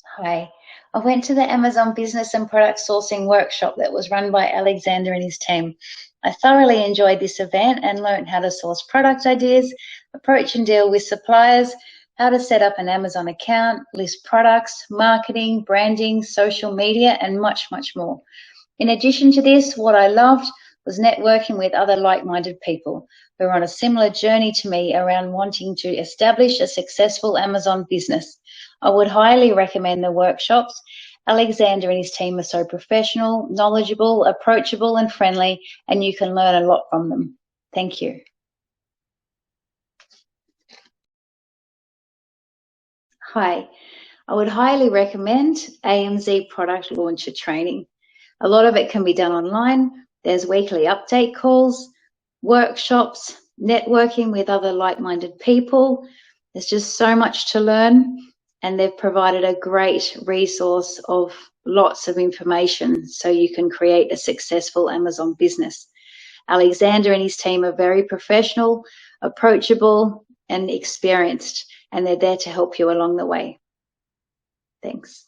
Hi. I went to the Amazon Business and Product Sourcing workshop that was run by Alexander and his team. I thoroughly enjoyed this event and learned how to source product ideas, approach and deal with suppliers, how to set up an Amazon account, list products, marketing, branding, social media, and much, much more. In addition to this, what I loved was networking with other like-minded people who are on a similar journey to me around wanting to establish a successful Amazon business. I would highly recommend the workshops. Alexander and his team are so professional, knowledgeable, approachable, and friendly, and you can learn a lot from them. Thank you. Hi. I would highly recommend AMZ product launcher training. A lot of it can be done online. There's weekly update calls, workshops, networking with other like-minded people. There's just so much to learn, and they've provided a great resource of lots of information so you can create a successful Amazon business. Alexander and his team are very professional, approachable, and experienced, and they're there to help you along the way. Thanks.